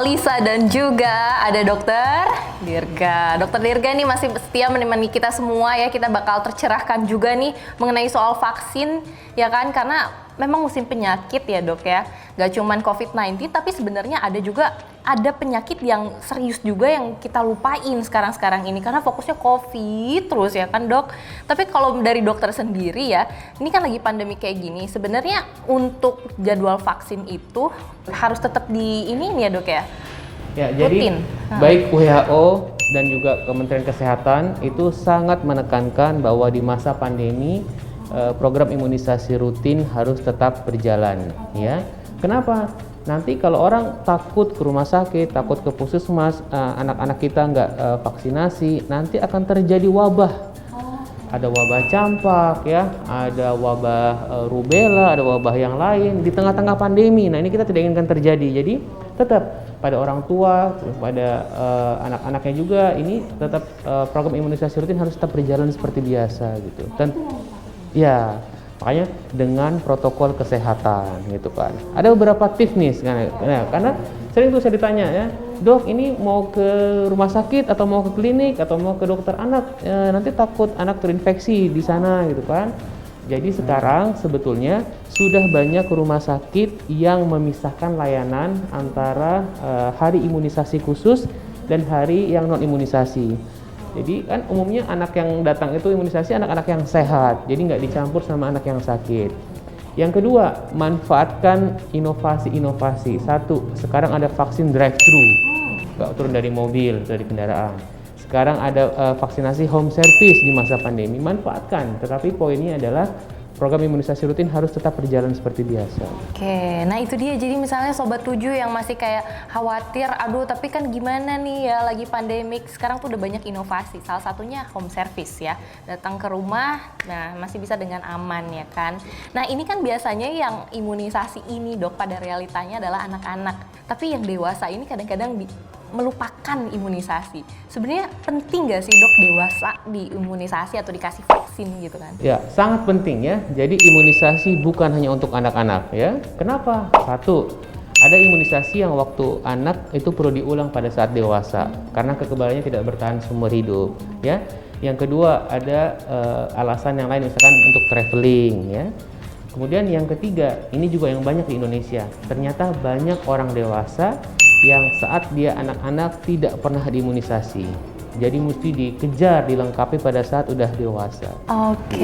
Alisa dan juga ada Dokter Dirga. Dokter Dirga nih masih setia menemani kita semua ya. Kita bakal tercerahkan juga nih mengenai soal vaksin ya kan, karena memang musim penyakit ya dok ya. Gak cuman COVID-19 tapi sebenarnya ada penyakit yang serius juga yang kita lupain sekarang ini karena fokusnya COVID terus ya kan dok. Tapi kalau dari dokter sendiri ya, ini kan lagi pandemi kayak gini, sebenarnya untuk jadwal vaksin itu harus tetap di ini ya dok ya? Ya, jadi baik WHO dan juga Kementerian Kesehatan itu sangat menekankan bahwa di masa pandemi program imunisasi rutin harus tetap berjalan ya. Kenapa? Nanti kalau orang takut ke rumah sakit, takut ke puskesmas, anak-anak kita nggak vaksinasi, nanti akan terjadi wabah. Ada wabah campak ya, ada wabah rubella, ada wabah yang lain di tengah-tengah pandemi. Nah, ini kita tidak inginkan terjadi. Jadi tetap pada orang tua, pada anak-anaknya juga ini tetap program imunisasi rutin harus tetap berjalan seperti biasa gitu. Dan ya, makanya dengan protokol kesehatan gitu kan. Ada beberapa tips nih karena sering tuh saya ditanya ya, dok ini mau ke rumah sakit atau mau ke klinik atau mau ke dokter anak, nanti takut anak terinfeksi di sana gitu kan. Jadi sekarang sebetulnya sudah banyak rumah sakit yang memisahkan layanan antara hari imunisasi khusus dan hari yang non imunisasi. Jadi kan umumnya anak yang datang itu imunisasi anak-anak yang sehat, jadi nggak dicampur sama anak yang sakit. Yang kedua, manfaatkan inovasi-inovasi. Satu, sekarang ada vaksin drive-thru, nggak turun dari mobil, dari kendaraan. Sekarang ada vaksinasi home service di masa pandemi, manfaatkan. Tetapi poinnya adalah program imunisasi rutin harus tetap berjalan seperti biasa. Oke, nah itu dia. Jadi misalnya Sobat 7 yang masih kayak khawatir, aduh tapi kan gimana nih ya lagi pandemik. Sekarang tuh udah banyak inovasi, salah satunya home service ya. Datang ke rumah, nah masih bisa dengan aman ya kan. Nah ini kan biasanya yang imunisasi ini dok pada realitanya adalah anak-anak. Tapi yang dewasa ini kadang-kadang melupakan imunisasi. Sebenarnya penting nggak sih dok dewasa diimunisasi atau dikasih vaksin gitu kan? Ya, sangat penting ya. Jadi imunisasi bukan hanya untuk anak-anak ya. Kenapa? Satu, ada imunisasi yang waktu anak itu perlu diulang pada saat dewasa karena kekebalannya tidak bertahan seumur hidup ya. Yang kedua, ada alasan yang lain misalkan untuk traveling ya. Kemudian yang ketiga, ini juga yang banyak di Indonesia. Ternyata banyak orang dewasa yang saat dia anak-anak tidak pernah diimunisasi. Jadi mesti dikejar, dilengkapi pada saat udah dewasa. Oke,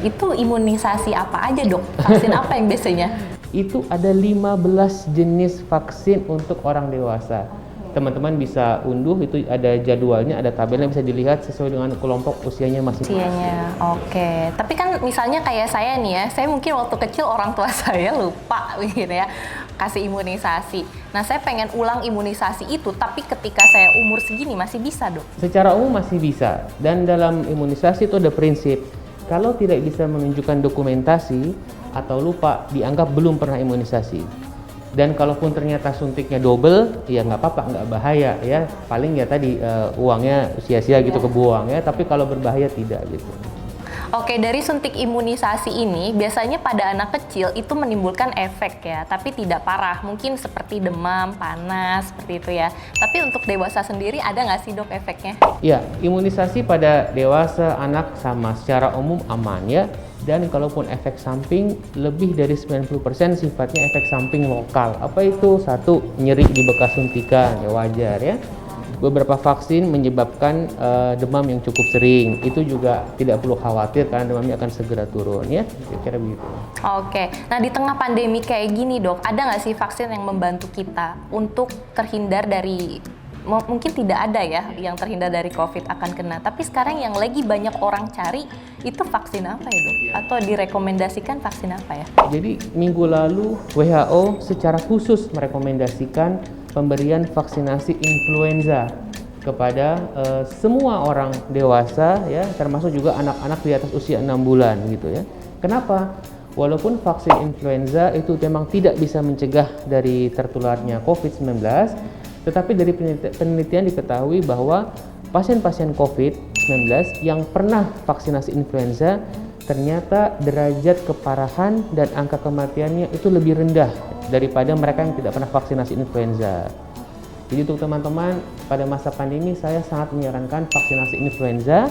gitu. Itu imunisasi apa aja dok? Vaksin apa yang biasanya? Itu ada 15 jenis vaksin untuk orang dewasa. Teman-teman bisa unduh, itu ada jadwalnya, ada tabelnya, bisa dilihat sesuai dengan kelompok usianya masing-masing. Usianya, oke. Tapi kan misalnya kayak saya nih ya, saya mungkin waktu kecil orang tua saya lupa gitu ya, kasih imunisasi. Nah saya pengen ulang imunisasi itu, tapi ketika saya umur segini masih bisa dok? Secara umum masih bisa, dan dalam imunisasi itu ada prinsip, kalau tidak bisa menunjukkan dokumentasi atau lupa, dianggap belum pernah imunisasi. Dan kalaupun ternyata suntiknya double, ya nggak apa-apa, nggak bahaya ya. Paling ya tadi uangnya sia-sia gitu kebuang ya. Tapi kalau berbahaya tidak gitu. Oke, dari suntik imunisasi ini biasanya pada anak kecil itu menimbulkan efek ya, tapi tidak parah. Mungkin seperti demam, panas, seperti itu ya. Tapi untuk dewasa sendiri ada nggak sih dok efeknya? Ya, imunisasi pada dewasa, anak sama secara umum aman ya. Dan kalaupun efek samping, lebih dari 90% sifatnya efek samping lokal. Apa itu? Satu, nyeri di bekas suntikan, ya wajar ya. Beberapa vaksin menyebabkan demam yang cukup sering. Itu juga tidak perlu khawatir karena demamnya akan segera turun ya. Kira-kira begitu. Oke, nah di tengah pandemi kayak gini dok, ada nggak sih vaksin yang membantu kita untuk terhindar dari, mungkin tidak ada ya yang terhindar dari COVID akan kena, tapi sekarang yang lagi banyak orang cari itu vaksin apa ya dok? Atau direkomendasikan vaksin apa ya? Jadi minggu lalu WHO secara khusus merekomendasikan pemberian vaksinasi influenza kepada semua orang dewasa ya, termasuk juga anak-anak di atas usia 6 bulan gitu ya. Kenapa? Walaupun vaksin influenza itu memang tidak bisa mencegah dari tertularnya COVID-19, tetapi dari penelitian diketahui bahwa pasien-pasien COVID-19 yang pernah vaksinasi influenza ternyata derajat keparahan dan angka kematiannya itu lebih rendah daripada mereka yang tidak pernah vaksinasi influenza. Jadi untuk teman-teman pada masa pandemi saya sangat menyarankan vaksinasi influenza,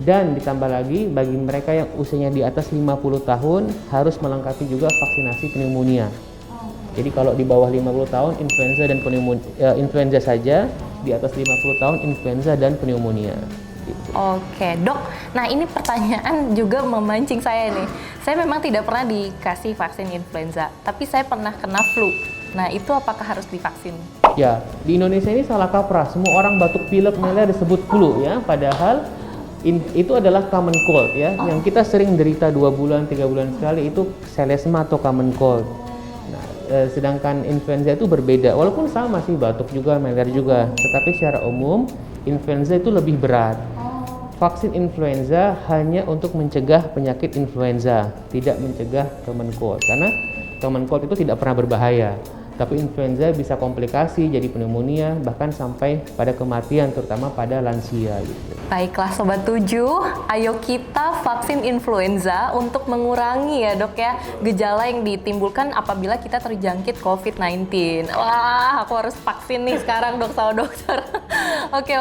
dan ditambah lagi bagi mereka yang usianya di atas 50 tahun harus melengkapi juga vaksinasi pneumonia. Jadi kalau di bawah 50 tahun influenza dan influenza saja, di atas 50 tahun influenza dan pneumonia. Gitu. Oke, Dok. Nah, ini pertanyaan juga memancing saya nih. Saya memang tidak pernah dikasih vaksin influenza, tapi saya pernah kena flu. Nah, itu apakah harus divaksin? Ya, di Indonesia ini salah kaprah. Semua orang batuk pilek meler disebut flu ya, padahal itu adalah common cold ya. Yang kita sering derita 2 bulan, 3 bulan sekali itu selesma atau common cold. Nah, sedangkan influenza itu berbeda. Walaupun sama sih batuk juga, meler juga, tetapi secara umum influenza itu lebih berat. Vaksin influenza hanya untuk mencegah penyakit influenza, tidak mencegah common cold. Karena common cold itu tidak pernah berbahaya. Tapi influenza bisa komplikasi jadi pneumonia, bahkan sampai pada kematian, terutama pada lansia gitu. Baiklah Sobat 7, ayo kita vaksin influenza untuk mengurangi ya Dok ya gejala yang ditimbulkan apabila kita terjangkit COVID-19. Wah, aku harus vaksin nih sekarang Dok sama dokter. Oke.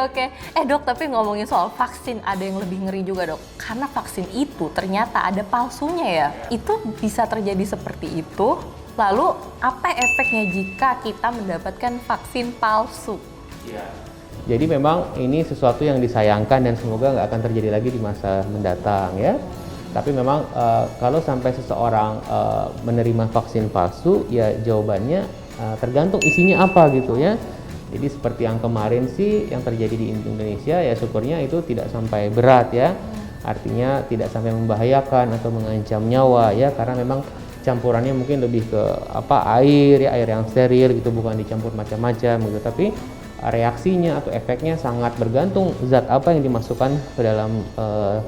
Dok, tapi ngomongin soal vaksin ada yang lebih ngeri juga Dok. Karena vaksin itu ternyata ada palsunya ya. Itu bisa terjadi seperti itu. Lalu apa efeknya jika kita mendapatkan vaksin palsu? Ya. Jadi memang ini sesuatu yang disayangkan dan semoga nggak akan terjadi lagi di masa mendatang ya. Tapi memang kalau sampai seseorang menerima vaksin palsu, ya jawabannya tergantung isinya apa gitu ya. Jadi seperti yang kemarin sih yang terjadi di Indonesia ya syukurnya itu tidak sampai berat ya. Artinya tidak sampai membahayakan atau mengancam nyawa ya, karena memang campurannya mungkin lebih ke air yang steril gitu, bukan dicampur macam-macam gitu. Tapi reaksinya atau efeknya sangat bergantung zat apa yang dimasukkan ke dalam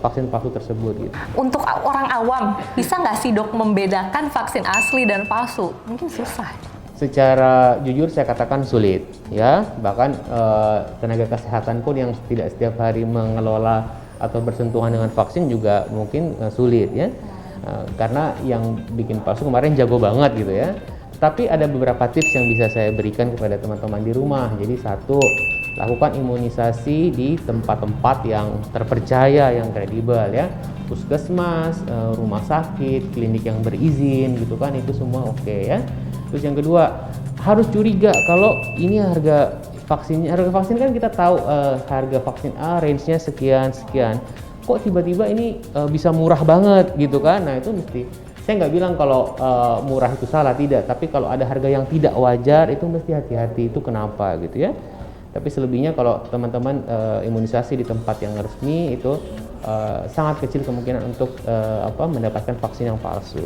vaksin palsu tersebut gitu. Untuk orang awam bisa nggak sih Dok membedakan vaksin asli dan palsu? Mungkin susah. Secara jujur saya katakan sulit ya, bahkan tenaga kesehatan pun yang tidak setiap hari mengelola atau bersentuhan dengan vaksin juga mungkin sulit ya. Karena yang bikin palsu kemarin jago banget gitu ya. Tapi ada beberapa tips yang bisa saya berikan kepada teman-teman di rumah. Jadi satu, lakukan imunisasi di tempat-tempat yang terpercaya, yang kredibel ya. Puskesmas, rumah sakit, klinik yang berizin gitu kan, itu semua oke ya. Terus yang kedua, harus curiga kalau ini harga vaksin kan kita tahu harga vaksin A range-nya sekian, kok tiba-tiba ini bisa murah banget gitu kan. Nah itu mesti, saya nggak bilang kalau murah itu salah, tidak, tapi kalau ada harga yang tidak wajar itu mesti hati-hati, itu kenapa gitu ya. Tapi selebihnya kalau teman-teman imunisasi di tempat yang resmi itu sangat kecil kemungkinan untuk mendapatkan vaksin yang palsu.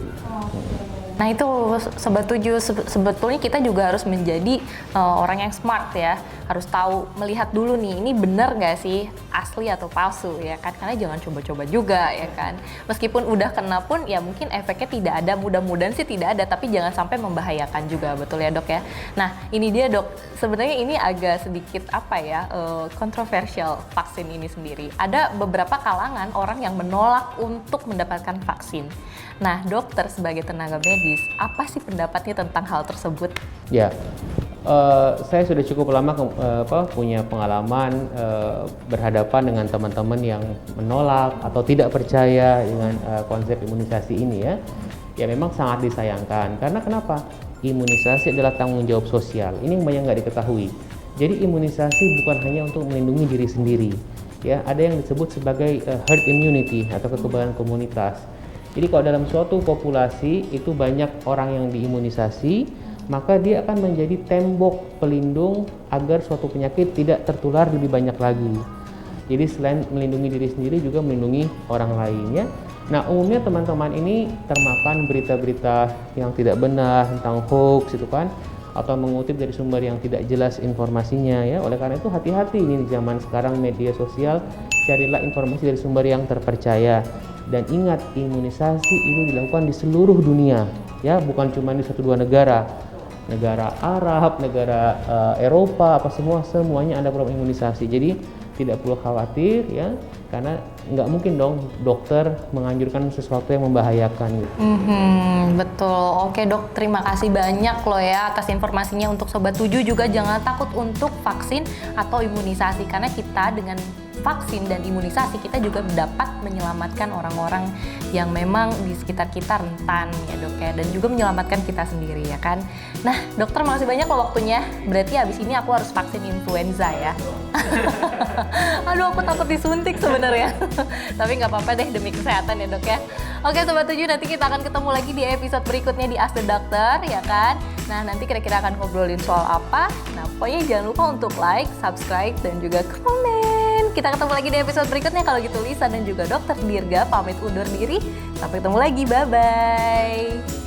Nah itu Sobat 7, sebetulnya kita juga harus menjadi orang yang smart ya. Harus tahu, melihat dulu nih, ini benar nggak sih asli atau palsu ya kan. Karena jangan coba-coba juga ya kan. Meskipun udah kena pun ya mungkin efeknya tidak ada, mudah-mudahan sih tidak ada. Tapi jangan sampai membahayakan juga, betul ya Dok ya. Nah ini dia Dok, sebenarnya ini agak sedikit kontroversial vaksin ini sendiri. Ada beberapa kalangan orang yang menolak untuk mendapatkan vaksin. Nah dokter sebagai tenaga medis, apa sih pendapatnya tentang hal tersebut? Ya, saya sudah cukup lama punya pengalaman berhadapan dengan teman-teman yang menolak atau tidak percaya dengan konsep imunisasi ini ya. Ya memang sangat disayangkan, karena kenapa? Imunisasi adalah tanggung jawab sosial. Ini yang banyak nggak diketahui. Jadi imunisasi bukan hanya untuk melindungi diri sendiri. Ya, ada yang disebut sebagai herd immunity atau kekebalan komunitas. Jadi kalau dalam suatu populasi itu banyak orang yang diimunisasi, maka dia akan menjadi tembok pelindung agar suatu penyakit tidak tertular lebih banyak lagi. Jadi selain melindungi diri sendiri juga melindungi orang lainnya. Nah umumnya teman-teman ini termakan berita-berita yang tidak benar tentang hoax itu kan, atau mengutip dari sumber yang tidak jelas informasinya ya. Oleh karena itu hati-hati ini di zaman sekarang media sosial, carilah informasi dari sumber yang terpercaya. Dan ingat, imunisasi itu dilakukan di seluruh dunia ya, bukan cuma di 1-2 negara. Negara Arab, negara Eropa, semuanya ada program imunisasi. Jadi tidak perlu khawatir ya. karena nggak mungkin dong dokter menganjurkan sesuatu yang membahayakan gitu. Betul. Oke dok, terima kasih banyak loh ya atas informasinya. Untuk Sobat 7 juga jangan takut untuk vaksin atau imunisasi, karena kita dengan vaksin dan imunisasi kita juga dapat menyelamatkan orang-orang yang memang di sekitar kita rentan ya dok ya, dan juga menyelamatkan kita sendiri ya kan. Nah dokter, makasih banyak loh waktunya. Berarti habis ini aku harus vaksin influenza ya. Aduh, aku takut disuntik sebenarnya. Tapi nggak apa-apa deh demi kesehatan ya dok ya. Oke Sobat 7, nanti kita akan ketemu lagi di episode berikutnya di Ask the Doctor ya kan. Nah nanti kira-kira akan ngobrolin soal apa. Nah pokoknya jangan lupa untuk like, subscribe, dan juga komen. Kita ketemu lagi di episode berikutnya. Kalau gitu Lisa dan juga Dokter Dirga pamit undur diri. Sampai ketemu lagi, bye-bye.